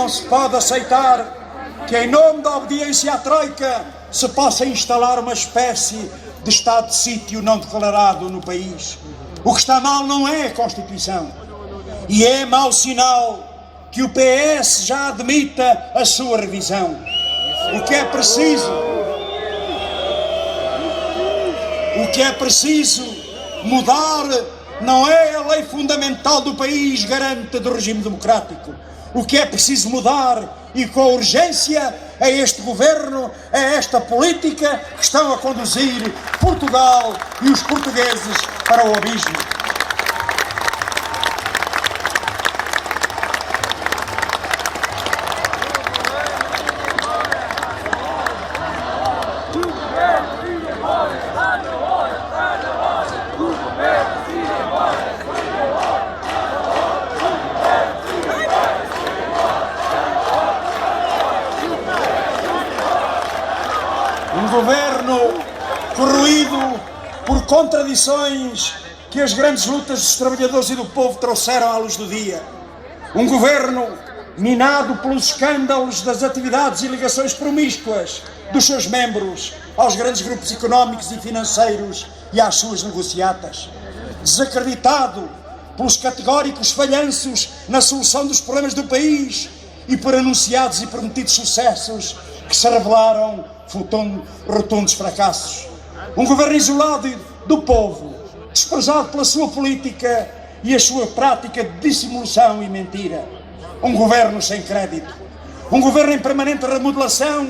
não se pode aceitar que, em nome da obediência à Troika, se possa instalar uma espécie de estado de sítio não declarado no país. O que está mal não é a Constituição. E é mau sinal que o PS já admita a sua revisão. O que é preciso mudar não é a lei fundamental do país garante do regime democrático. O que é preciso mudar, e com urgência, é este governo, é esta política que estão a conduzir Portugal e os portugueses para o abismo. Um governo corroído por contradições que as grandes lutas dos trabalhadores e do povo trouxeram à luz do dia. Um governo minado pelos escândalos das atividades e ligações promíscuas dos seus membros aos grandes grupos económicos e financeiros e às suas negociatas. Desacreditado pelos categóricos falhanços na solução dos problemas do país e por anunciados e prometidos sucessos que se revelaram rotundos fracassos. Um governo isolado do povo, desprezado pela sua política e a sua prática de dissimulação e mentira. Um governo sem crédito. Um governo em permanente remodelação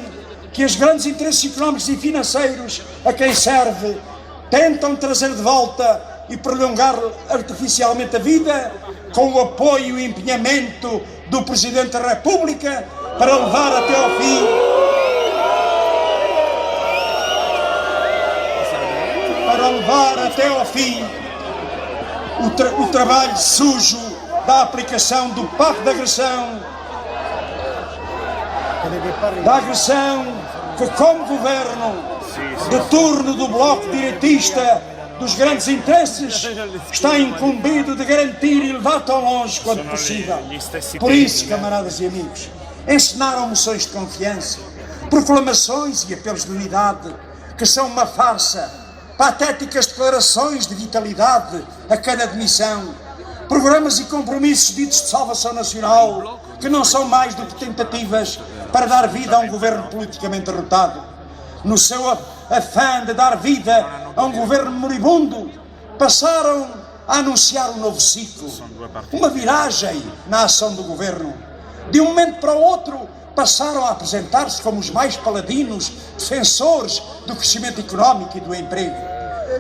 que os grandes interesses económicos e financeiros a quem serve tentam trazer de volta e prolongar artificialmente a vida com o apoio e empenhamento do Presidente da República para levar até ao fim o trabalho sujo da aplicação do pacto de agressão, que, como governo de turno do bloco direitista dos grandes interesses, está incumbido de garantir e levar tão longe quanto possível. Por isso, camaradas e amigos, encenaram moções de confiança, proclamações e apelos de unidade, que são uma farsa, patéticas declarações de vitalidade a cada demissão, programas e compromissos ditos de salvação nacional, que não são mais do que tentativas para dar vida a um governo politicamente derrotado. No seu afã de dar vida a um governo moribundo, passaram a anunciar um novo ciclo, uma viragem na ação do governo. De um momento para o outro, passaram a apresentar-se como os mais paladinos, defensores do crescimento económico e do emprego.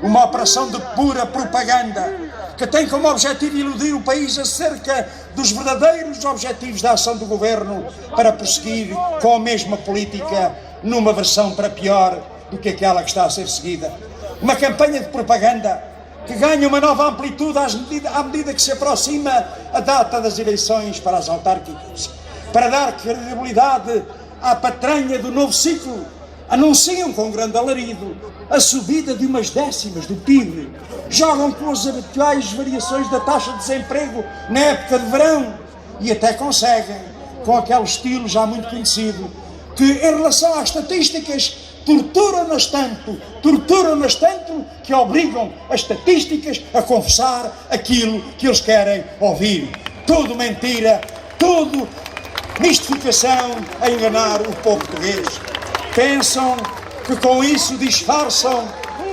Uma operação de pura propaganda que tem como objetivo iludir o país acerca dos verdadeiros objetivos da ação do governo para prosseguir com a mesma política numa versão para pior do que aquela que está a ser seguida. Uma campanha de propaganda que ganha uma nova amplitude à medida que se aproxima a data das eleições para as autárquicas. Para dar credibilidade à patranha do novo ciclo, anunciam com grande alarido a subida de umas décimas do PIB, jogam com as habituais variações da taxa de desemprego na época de verão e até conseguem, com aquele estilo já muito conhecido, que em relação às estatísticas torturam-nas tanto que obrigam as estatísticas a confessar aquilo que eles querem ouvir. Tudo mentira, tudo mistificação a enganar o povo português. Pensam que com isso disfarçam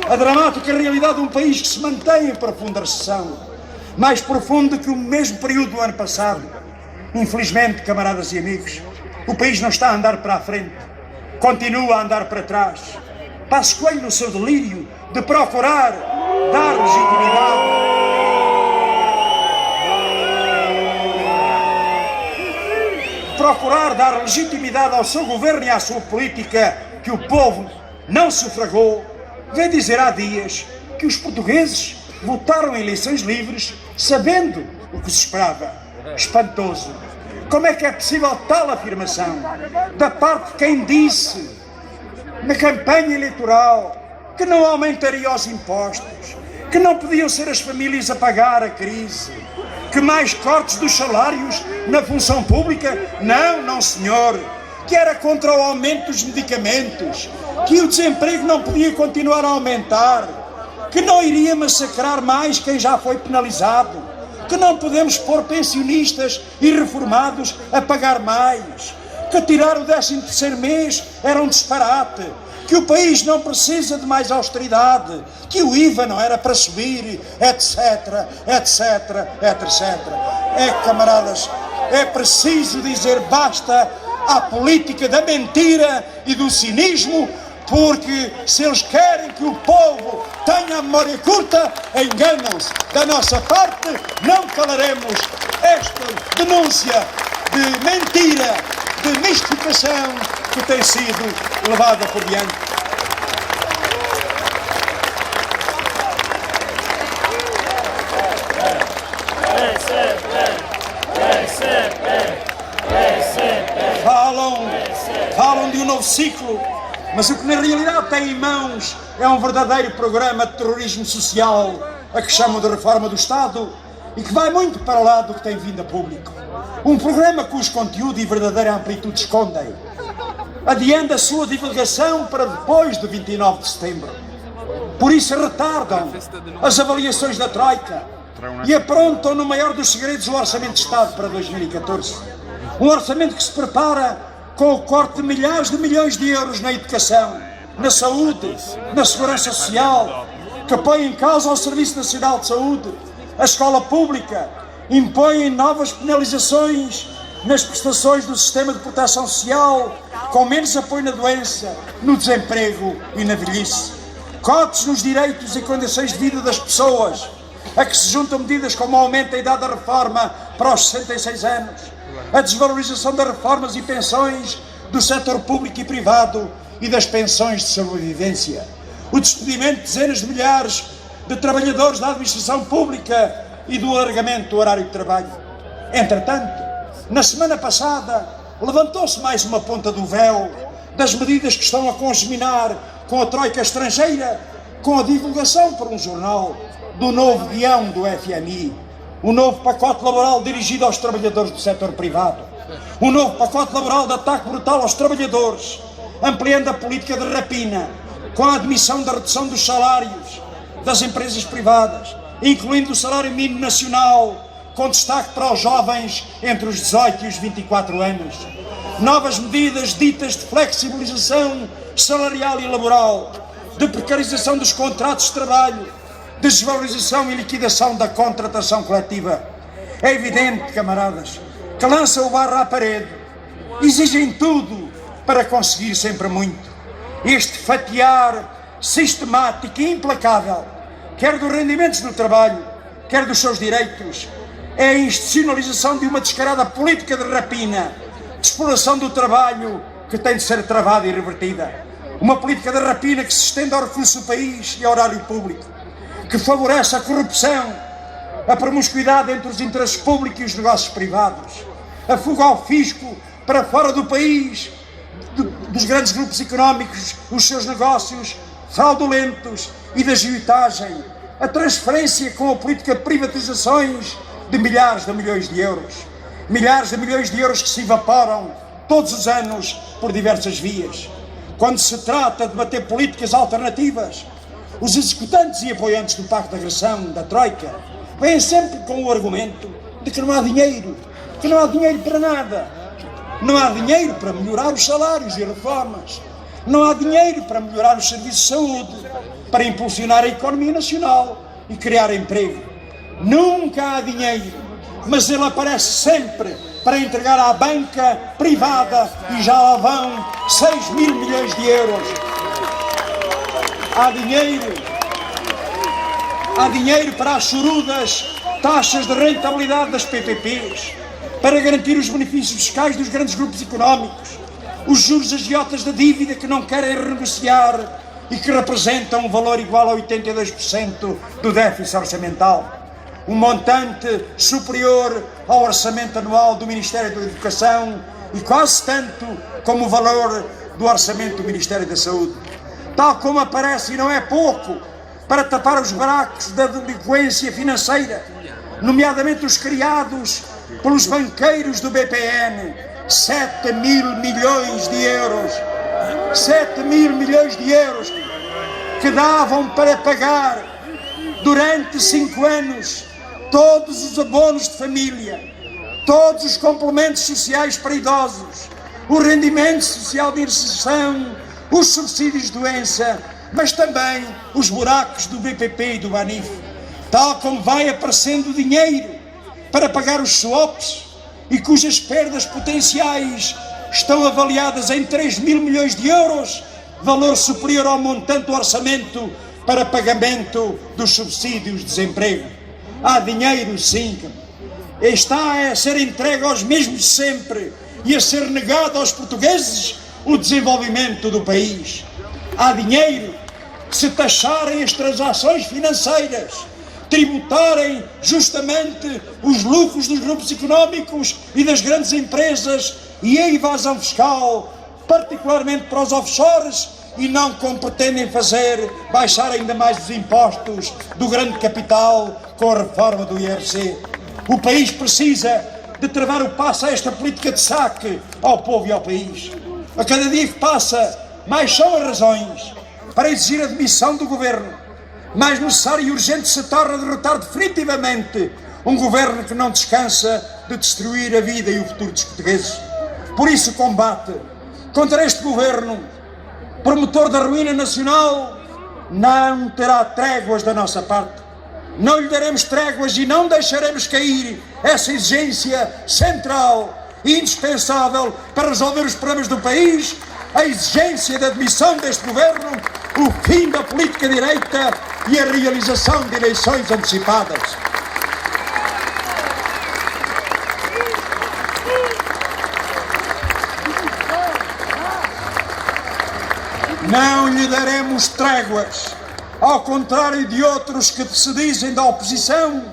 a dramática realidade de um país que se mantém em profunda recessão, mais profunda que o mesmo período do ano passado. Infelizmente, camaradas e amigos, o país não está a andar para a frente, continua a andar para trás. Passos Coelho, no seu delírio de procurar dar legitimidade ao seu governo e à sua política que o povo não sufragou, veio dizer há dias que os portugueses votaram em eleições livres sabendo o que se esperava. Espantoso. Como é que é possível tal afirmação da parte de quem disse na campanha eleitoral que não aumentaria os impostos, que não podiam ser as famílias a pagar a crise, que mais cortes dos salários na função pública? Não, não senhor. Que era contra o aumento dos medicamentos, que o desemprego não podia continuar a aumentar, que não iria massacrar mais quem já foi penalizado, que não podemos pôr pensionistas e reformados a pagar mais, que tirar o 13º mês era um disparate, que o país não precisa de mais austeridade, que o IVA não era para subir, etc, etc, etc. Camaradas, é preciso dizer basta à política da mentira e do cinismo, porque se eles querem que o povo tenha a memória curta, enganam-se. Da nossa parte, não calaremos esta denúncia de mentira, de mistificação que tem sido levada por diante. Falam de um novo ciclo, mas o que na realidade tem em mãos é um verdadeiro programa de terrorismo social, a que chamam de reforma do Estado, e que vai muito para lá do que tem vindo a público. Um programa cujo conteúdo e verdadeira amplitude escondem, adiando a sua divulgação para depois de 29 de setembro. Por isso retardam as avaliações da Troika e aprontam no maior dos segredos o Orçamento de Estado para 2014. Um orçamento que se prepara com o corte de milhares de milhões de euros na educação, na saúde, na segurança social, que põe em causa o Serviço Nacional de Saúde, a escola pública, impõem novas penalizações nas prestações do sistema de proteção social, com menos apoio na doença, no desemprego e na velhice. Cortes nos direitos e condições de vida das pessoas, a que se juntam medidas como o aumento da idade da reforma para os 66 anos, a desvalorização das reformas e pensões do setor público e privado e das pensões de sobrevivência, o despedimento de dezenas de milhares de trabalhadores da administração pública e do alargamento do horário de trabalho. Entretanto, na semana passada, levantou-se mais uma ponta do véu das medidas que estão a congeminar com a troika estrangeira, com a divulgação por um jornal do novo guião do FMI, o novo pacote laboral dirigido aos trabalhadores do setor privado, o novo pacote laboral de ataque brutal aos trabalhadores, ampliando a política de rapina, com a admissão da redução dos salários das empresas privadas, incluindo o salário mínimo nacional, com destaque para os jovens entre os 18 e os 24 anos. Novas medidas ditas de flexibilização salarial e laboral, de precarização dos contratos de trabalho, de desvalorização e liquidação da contratação coletiva. É evidente, camaradas, que lançam o barro à parede, exigem tudo para conseguir sempre muito. Este fatiar sistemático e implacável, quer dos rendimentos do trabalho, quer dos seus direitos, é a institucionalização de uma descarada política de rapina, de exploração do trabalho que tem de ser travada e revertida. Uma política de rapina que se estende ao recurso do país e ao horário público, que favorece a corrupção, a promiscuidade entre os interesses públicos e os negócios privados, a fuga ao fisco para fora do país, dos grandes grupos económicos, os seus negócios fraudulentos e da agiotagem, a transferência com a política de privatizações de milhares de milhões de euros. Milhares de milhões de euros que se evaporam todos os anos por diversas vias. Quando se trata de bater políticas alternativas, os executantes e apoiantes do Pacto de Agressão, da Troika, vêm sempre com o argumento de que não há dinheiro, que não há dinheiro para nada. Não há dinheiro para melhorar os salários e reformas. Não há dinheiro para melhorar os serviços de saúde, para impulsionar a economia nacional e criar emprego. Nunca há dinheiro, mas ele aparece sempre para entregar à banca privada e já lá vão 6 mil milhões de euros. Há dinheiro para as chorudas taxas de rentabilidade das PPPs, para garantir os benefícios fiscais dos grandes grupos económicos, os juros agiotas da dívida que não querem renegociar e que representam um valor igual a 82% do déficit orçamental. Um montante superior ao orçamento anual do Ministério da Educação e quase tanto como o valor do orçamento do Ministério da Saúde. Tal como aparece, e não é pouco, para tapar os buracos da delinquência financeira, nomeadamente os criados pelos banqueiros do BPN 7 mil milhões de euros. 7 mil milhões de euros que davam para pagar durante 5 anos todos os abonos de família, todos os complementos sociais para idosos, o rendimento social de inserção, os subsídios de doença, mas também os buracos do BPP e do Banif, tal como vai aparecendo dinheiro para pagar os swaps e cujas perdas potenciais estão avaliadas em 3 mil milhões de euros, valor superior ao montante do orçamento para pagamento dos subsídios de desemprego. Há dinheiro, sim, está a ser entregue aos mesmos de sempre e a ser negado aos portugueses o desenvolvimento do país. Há dinheiro, se taxarem as transações financeiras, tributarem justamente os lucros dos grupos económicos e das grandes empresas e a evasão fiscal, particularmente para os offshores, e não como pretendem fazer, baixar ainda mais os impostos do grande capital com a reforma do IRC. O país precisa de travar o passo a esta política de saque ao povo e ao país. A cada dia que passa, mais são as razões para exigir a demissão do governo. Mais necessário e urgente se torna derrotar definitivamente um governo que não descansa de destruir a vida e o futuro dos portugueses. Por isso, combate contra este governo, promotor da ruína nacional, não terá tréguas da nossa parte. Não lhe daremos tréguas e não deixaremos cair essa exigência central e indispensável para resolver os problemas do país, a exigência da demissão deste governo, o fim da política direita e a realização de eleições antecipadas. Não lhe daremos tréguas, ao contrário de outros que se dizem da oposição,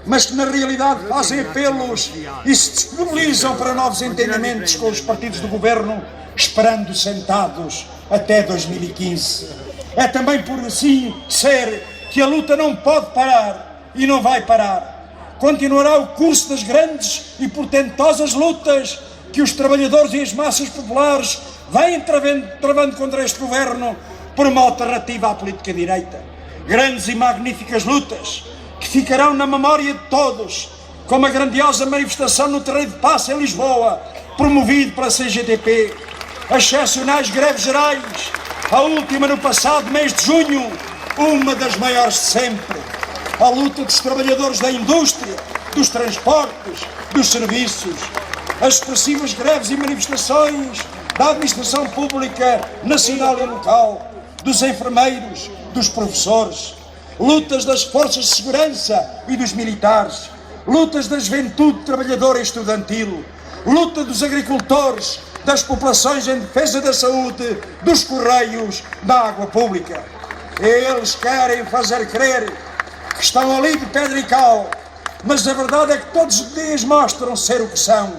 mas que na realidade fazem apelos e se disponibilizam para novos entendimentos com os partidos do governo, esperando sentados até 2015. É também por assim ser que a luta não pode parar e não vai parar. Continuará o curso das grandes e portentosas lutas que os trabalhadores e as massas populares vêm travando contra este governo por uma alternativa à política direita. Grandes e magníficas lutas que ficarão na memória de todos, como a grandiosa manifestação no Terreiro de Paz em Lisboa, promovido pela CGTP, as excepcionais greves gerais, a última no passado mês de junho, uma das maiores de sempre, a luta dos trabalhadores da indústria, dos transportes, dos serviços, as expressivas greves e manifestações da administração pública nacional e local, dos enfermeiros, dos professores, lutas das forças de segurança e dos militares, lutas da juventude trabalhadora e estudantil, luta dos agricultores, das populações em defesa da saúde, dos correios, da água pública. Eles querem fazer crer que estão ali de pedra e cal, mas a verdade é que todos os dias mostram ser o que são.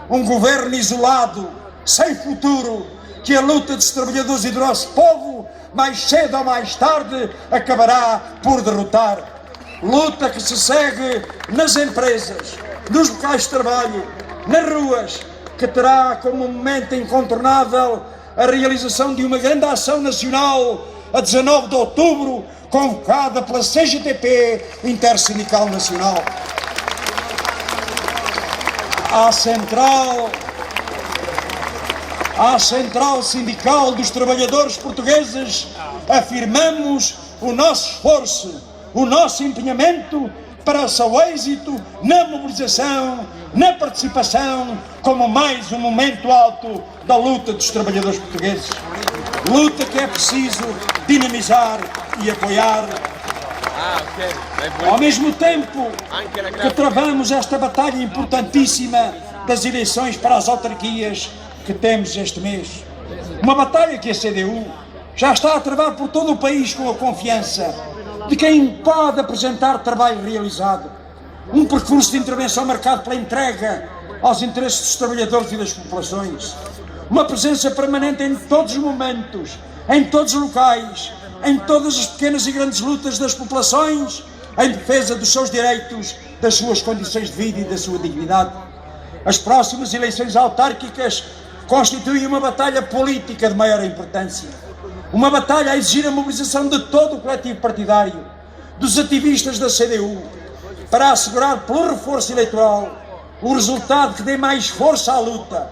Um governo isolado, sem futuro, que a luta dos trabalhadores e do nosso povo, mais cedo ou mais tarde, acabará por derrotar. Luta que se segue nas empresas, nos locais de trabalho, nas ruas, que terá como momento incontornável a realização de uma grande ação nacional a 19 de outubro, convocada pela CGTP Intersindical Nacional. À Central Sindical dos Trabalhadores Portugueses, afirmamos o nosso esforço, o nosso empenhamento para o seu êxito na mobilização, na participação, como mais um momento alto da luta dos trabalhadores portugueses. Luta que é preciso dinamizar e apoiar. Ao mesmo tempo que travamos esta batalha importantíssima das eleições para as autarquias que temos este mês. Uma batalha que a CDU já está a travar por todo o país com a confiança de quem pode apresentar trabalho realizado. Um percurso de intervenção marcado pela entrega aos interesses dos trabalhadores e das populações. Uma presença permanente em todos os momentos, em todos os locais, em todas as pequenas e grandes lutas das populações, em defesa dos seus direitos, das suas condições de vida e da sua dignidade. As próximas eleições autárquicas constituem uma batalha política de maior importância. Uma batalha a exigir a mobilização de todo o coletivo partidário, dos ativistas da CDU, para assegurar pelo reforço eleitoral o resultado que dê mais força à luta,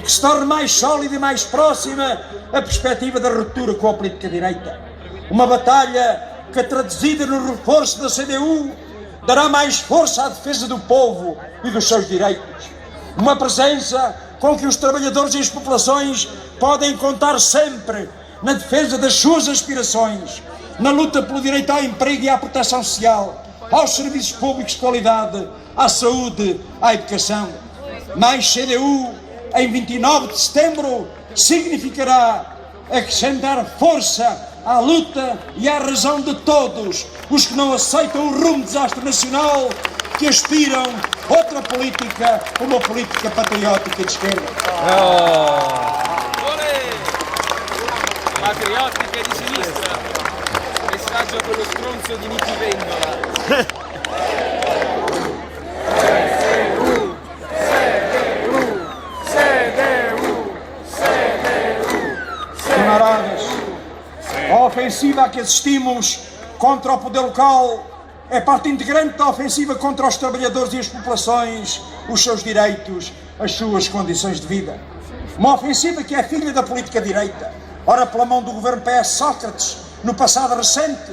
que se torne mais sólida e mais próxima a perspectiva da ruptura com a política direita. Uma batalha que, traduzida no reforço da CDU, dará mais força à defesa do povo e dos seus direitos. Uma presença com que os trabalhadores e as populações podem contar sempre na defesa das suas aspirações, na luta pelo direito ao emprego e à proteção social, aos serviços públicos de qualidade, à saúde, à educação. Mais CDU, em 29 de setembro, significará acrescentar força à luta e à razão de todos os que não aceitam o rumo de desastre nacional, que aspiram outra política, uma política patriótica de esquerda. Patriottica di sinistra, messaggio a quello stronzo di Nichi Vendola. Camaradas, a ofensiva a que assistimos contra o poder local é parte integrante da ofensiva contra os trabalhadores e as populações, os seus direitos, as suas condições de vida. Uma ofensiva que é filha da política direita, ora pela mão do governo PS Sócrates, no passado recente,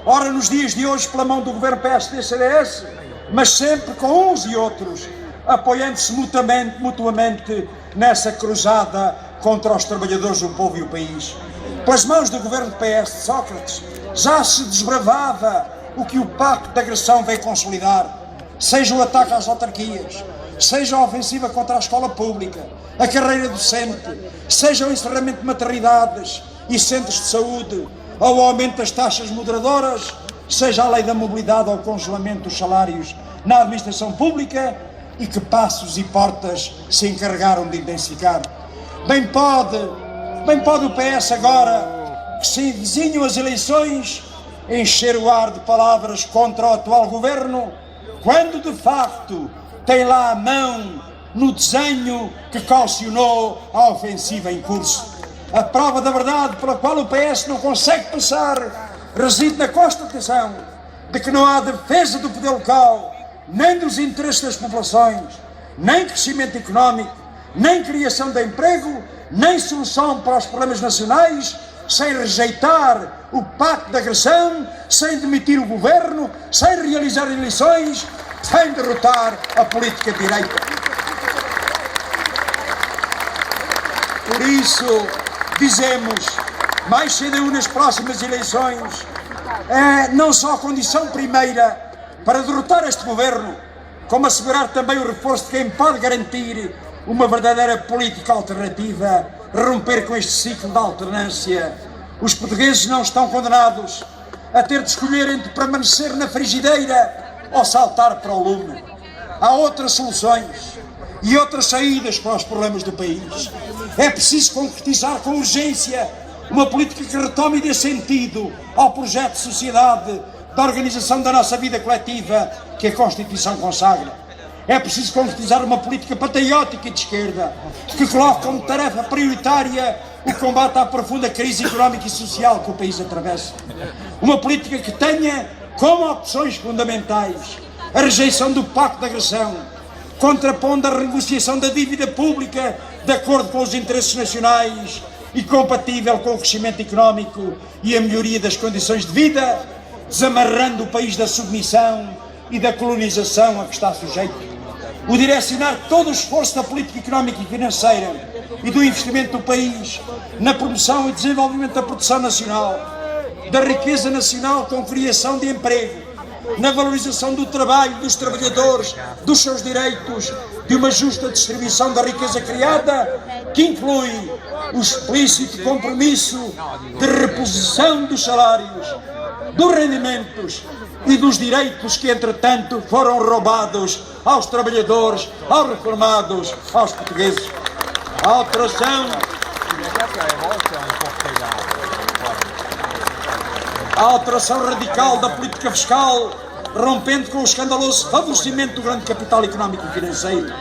ora nos dias de hoje pela mão do governo PSD-CDS, mas sempre com uns e outros, apoiando-se mutuamente nessa cruzada contra os trabalhadores, o povo e o país. Pelas mãos do governo PS de Sócrates, já se desbravava o que o pacto de agressão veio consolidar, seja o ataque às autarquias, seja a ofensiva contra a escola pública, a carreira docente, seja o encerramento de maternidades e centros de saúde, ou o aumento das taxas moderadoras, seja a lei da mobilidade ou o congelamento dos salários na administração pública, e que passos e portas se encarregaram de intensificar. Bem pode o PS agora, que se vizinham as eleições, encher o ar de palavras contra o atual governo, quando de facto tem lá a mão no desenho que caucionou a ofensiva em curso. A prova da verdade pela qual o PS não consegue passar reside na constatação de que não há defesa do poder local, nem dos interesses das populações, nem crescimento económico, nem criação de emprego, nem solução para os problemas nacionais, sem rejeitar o pacto de agressão, sem demitir o governo, sem realizar eleições, sem derrotar a política de direita. Por isso, dizemos, mais CDU nas próximas eleições é não só a condição primeira para derrotar este governo, como assegurar também o reforço de quem pode garantir uma verdadeira política alternativa, romper com este ciclo de alternância. Os portugueses não estão condenados a ter de escolher entre permanecer na frigideira ou saltar para o lume. Há outras soluções e outras saídas para os problemas do país. É preciso concretizar com urgência uma política que retome e dê sentido ao projeto de sociedade, da organização da nossa vida coletiva que a Constituição consagra. É preciso concretizar uma política patriótica e de esquerda que coloque como tarefa prioritária o combate à profunda crise económica e social que o país atravessa. Uma política que tenha como opções fundamentais a rejeição do pacto de agressão, contrapondo a renegociação da dívida pública de acordo com os interesses nacionais e compatível com o crescimento económico e a melhoria das condições de vida, desamarrando o país da submissão e da colonização a que está sujeito. O direcionar todo o esforço da política económica e financeira e do investimento do país na promoção e desenvolvimento da produção nacional, da riqueza nacional com criação de emprego, na valorização do trabalho dos trabalhadores, dos seus direitos, de uma justa distribuição da riqueza criada, que inclui o explícito compromisso de reposição dos salários, dos rendimentos e dos direitos que, entretanto, foram roubados aos trabalhadores, aos reformados, aos portugueses. A alteração radical da política fiscal rompendo com o escandaloso favorecimento do grande capital económico e financeiro,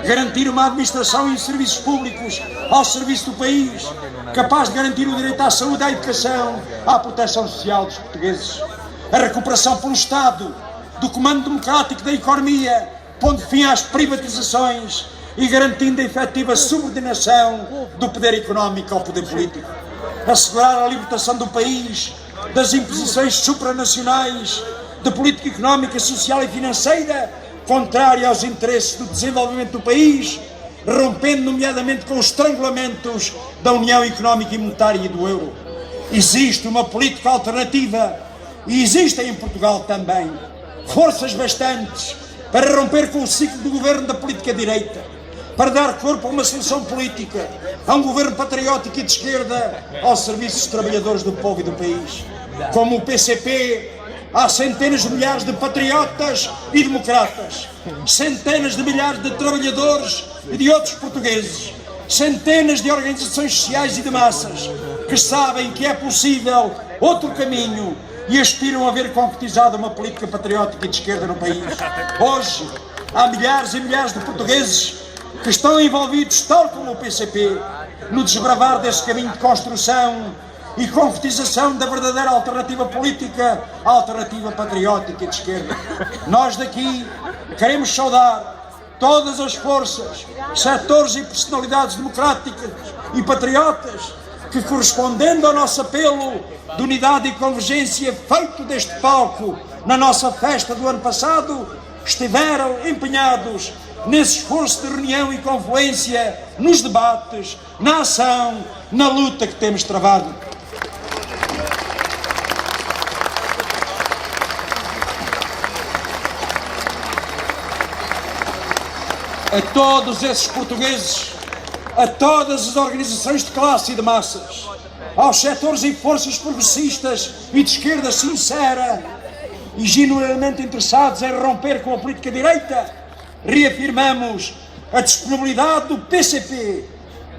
garantir uma administração e serviços públicos ao serviço do país, capaz de garantir o direito à saúde, à educação, à proteção social dos portugueses, a recuperação pelo Estado do comando democrático da economia, pondo fim às privatizações e garantindo a efetiva subordinação do poder económico ao poder político, assegurar a libertação do país das imposições supranacionais de política económica, social e financeira contrária aos interesses do desenvolvimento do país, rompendo nomeadamente com os estrangulamentos da União Económica e Monetária e do euro. Existe uma política alternativa e existem em Portugal também forças bastantes para romper com o ciclo do governo da política direita, para dar corpo a uma solução política, a um governo patriótico e de esquerda ao serviço dos trabalhadores do povo e do país. Como o PCP, há centenas de milhares de patriotas e democratas, centenas de milhares de trabalhadores e de outros portugueses, centenas de organizações sociais e de massas que sabem que é possível outro caminho e aspiram a ver concretizada uma política patriótica e de esquerda no país. Hoje, há milhares e milhares de portugueses que estão envolvidos, tal como o PCP, no desbravar desse caminho de construção e concretização da verdadeira alternativa política, a alternativa patriótica e de esquerda. Nós daqui queremos saudar todas as forças, setores e personalidades democráticas e patriotas que, correspondendo ao nosso apelo de unidade e convergência feito deste palco na nossa festa do ano passado, estiveram empenhados nesse esforço de reunião e confluência, nos debates, na ação, na luta que temos travado. A todos esses portugueses, a todas as organizações de classe e de massas, aos setores e forças progressistas e de esquerda sincera e genuinamente interessados em romper com a política direita, reafirmamos a disponibilidade do PCP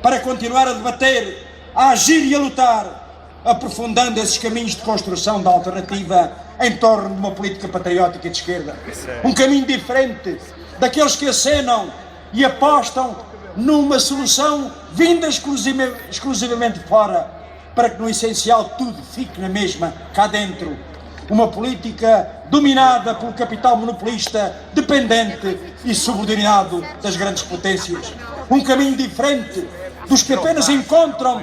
para continuar a debater, a agir e a lutar, aprofundando esses caminhos de construção da alternativa em torno de uma política patriótica de esquerda. Um caminho diferente daqueles que acenam e apostam numa solução vinda exclusivamente de fora, para que no essencial tudo fique na mesma cá dentro. Uma política dominada pelo capital monopolista, dependente e subordinado das grandes potências. Um caminho diferente dos que apenas encontram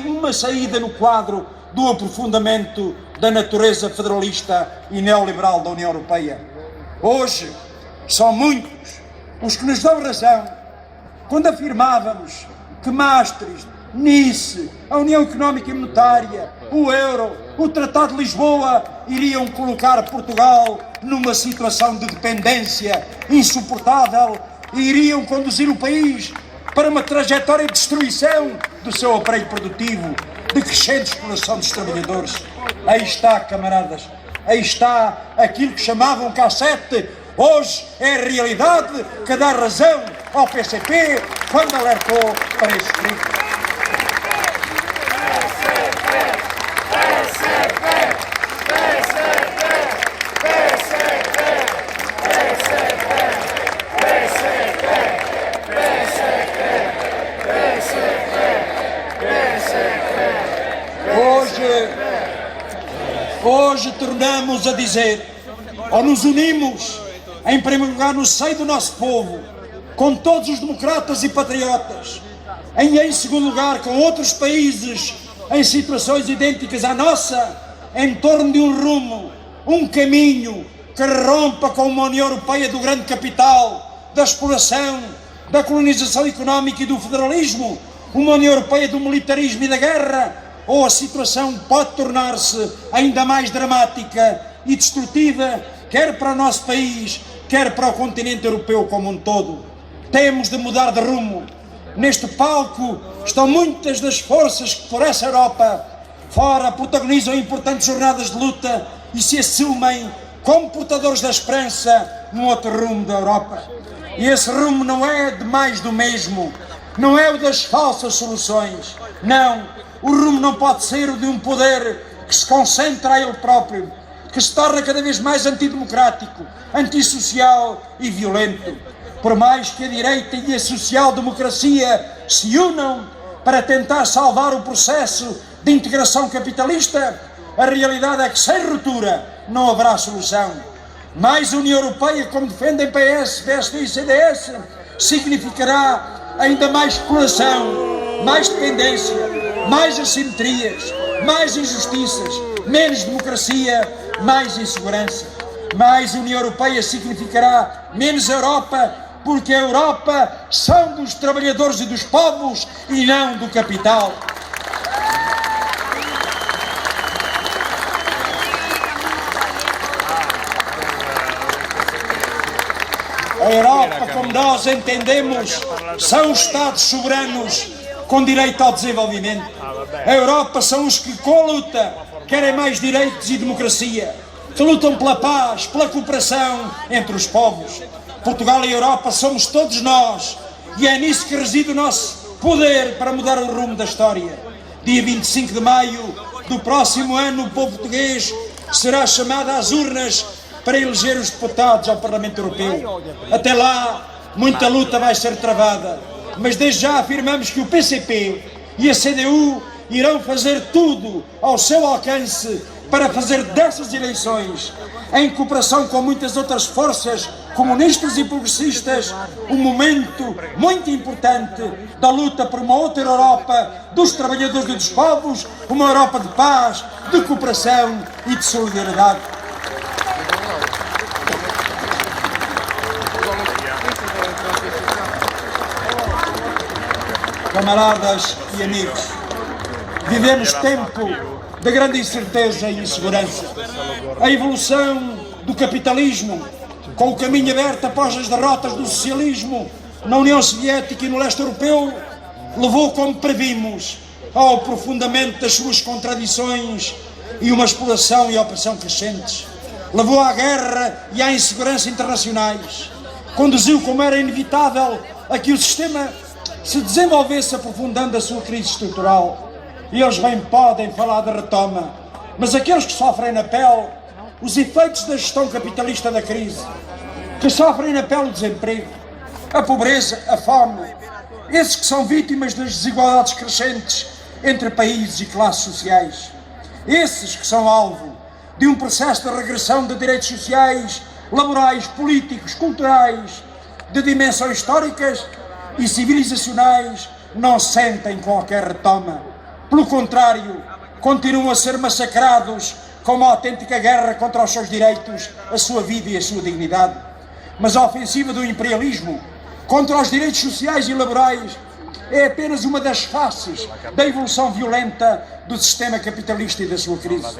uma saída no quadro do aprofundamento da natureza federalista e neoliberal da União Europeia. Hoje, são muitos os que nos dão razão quando afirmávamos que Maastricht, Nice, a União Económica e Monetária, o euro, o Tratado de Lisboa iriam colocar Portugal numa situação de dependência insuportável e iriam conduzir o país para uma trajetória de destruição do seu aparelho produtivo, de crescente exploração dos trabalhadores. Aí está, camaradas, aí está aquilo que chamavam cassete. Hoje é a realidade que dá razão ao PCP quando alertou para esse perigo. Hoje tornamos a dizer, ou nos unimos, em primeiro lugar no seio do nosso povo, com todos os democratas e patriotas, em segundo lugar com outros países em situações idênticas à nossa, em torno de um rumo, um caminho que rompa com uma União Europeia do grande capital, da exploração, da colonização económica e do federalismo, uma União Europeia do militarismo e da guerra, ou a situação pode tornar-se ainda mais dramática e destrutiva, quer para o nosso país, quer para o continente europeu como um todo. Temos de mudar de rumo. Neste palco estão muitas das forças que por essa Europa fora protagonizam importantes jornadas de luta e se assumem como portadores da esperança num outro rumo da Europa. E esse rumo não é de mais do mesmo, não é o das falsas soluções, não. O rumo não pode ser o de um poder que se concentra a ele próprio, que se torna cada vez mais antidemocrático, antissocial e violento. Por mais que a direita e a social-democracia se unam para tentar salvar o processo de integração capitalista, a realidade é que sem ruptura não haverá solução. Mais União Europeia, como defendem PS, PSD e CDS, significará ainda mais exploração, mais dependência, mais assimetrias, mais injustiças, menos democracia, mais insegurança. Mais União Europeia significará menos Europa, porque a Europa são dos trabalhadores e dos povos e não do capital. A Europa, como nós entendemos, são os Estados soberanos com direito ao desenvolvimento. A Europa são os que, com a luta, querem mais direitos e democracia, que lutam pela paz, pela cooperação entre os povos. Portugal e a Europa somos todos nós, e é nisso que reside o nosso poder para mudar o rumo da história. Dia 25 de maio do próximo ano, o povo português será chamado às urnas para eleger os deputados ao Parlamento Europeu. Até lá, muita luta vai ser travada, mas desde já afirmamos que o PCP e a CDU irão fazer tudo ao seu alcance para fazer dessas eleições, em cooperação com muitas outras forças comunistas e progressistas, um momento muito importante da luta por uma outra Europa dos trabalhadores e dos povos, uma Europa de paz, de cooperação e de solidariedade. Camaradas e amigos, vivemos tempo de grande incerteza e insegurança. A evolução do capitalismo, com o caminho aberto após as derrotas do socialismo na União Soviética e no leste europeu, levou, como previmos, ao aprofundamento das suas contradições e uma exploração e opressão crescentes. Levou à guerra e à insegurança internacionais. Conduziu, como era inevitável, a que o sistema se desenvolvesse aprofundando a sua crise estrutural. E eles bem podem falar de retoma, mas aqueles que sofrem na pele os efeitos da gestão capitalista da crise, que sofrem na pele o desemprego, a pobreza, a fome, esses que são vítimas das desigualdades crescentes entre países e classes sociais, esses que são alvo de um processo de regressão de direitos sociais, laborais, políticos, culturais, de dimensões históricas e civilizacionais, não sentem qualquer retoma. Pelo contrário, continuam a ser massacrados com uma autêntica guerra contra os seus direitos, a sua vida e a sua dignidade. Mas a ofensiva do imperialismo contra os direitos sociais e laborais é apenas uma das faces da evolução violenta do sistema capitalista e da sua crise.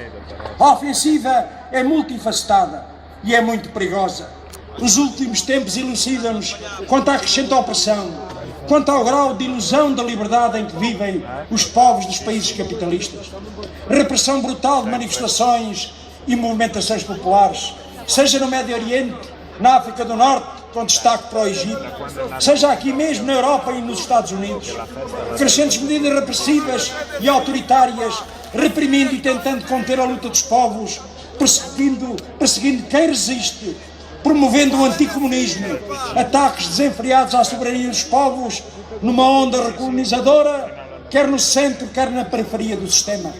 A ofensiva é multifacetada e é muito perigosa. Os últimos tempos elucidam-nos quanto à crescente opressão, quanto ao grau de ilusão da liberdade em que vivem os povos dos países capitalistas. Repressão brutal de manifestações e movimentações populares, seja no Médio Oriente, na África do Norte, com destaque para o Egito, seja aqui mesmo na Europa e nos Estados Unidos. Crescentes medidas repressivas e autoritárias, reprimindo e tentando conter a luta dos povos, perseguindo quem resiste, promovendo o anticomunismo, ataques desenfreados à soberania dos povos, numa onda recolonizadora, quer no centro, quer na periferia do sistema.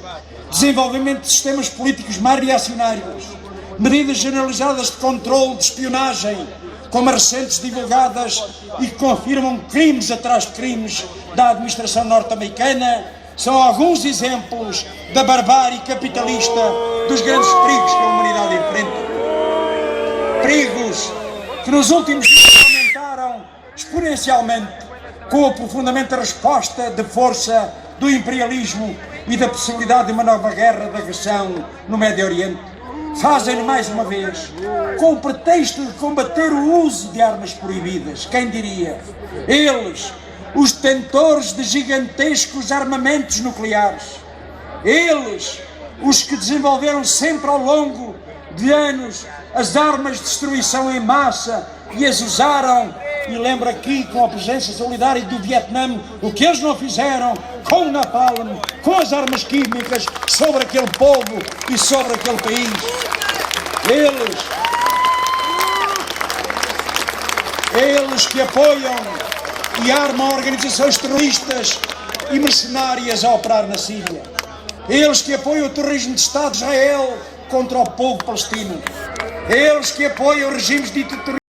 Desenvolvimento de sistemas políticos mais reacionários, medidas generalizadas de controle, de espionagem, como as recentes divulgadas e que confirmam crimes atrás de crimes da administração norte-americana, são alguns exemplos da barbárie capitalista dos grandes perigos que a humanidade enfrenta. Perigos que nos últimos dias aumentaram exponencialmente com o aprofundamento da resposta de força do imperialismo e da possibilidade de uma nova guerra de agressão no Médio Oriente. Fazem-no mais uma vez com o pretexto de combater o uso de armas proibidas. Quem diria? Eles, os detentores de gigantescos armamentos nucleares. Eles, os que desenvolveram sempre ao longo de anos as armas de destruição em massa e as usaram, e lembra aqui com a presença solidária do Vietnã o que eles não fizeram com o Napalm, com as armas químicas sobre aquele povo e sobre aquele país. Eles que apoiam e armam organizações terroristas e mercenárias a operar na Síria. Eles que apoiam o terrorismo de Estado de Israel contra o povo palestino. Eles que apoiam regimes ditatoriais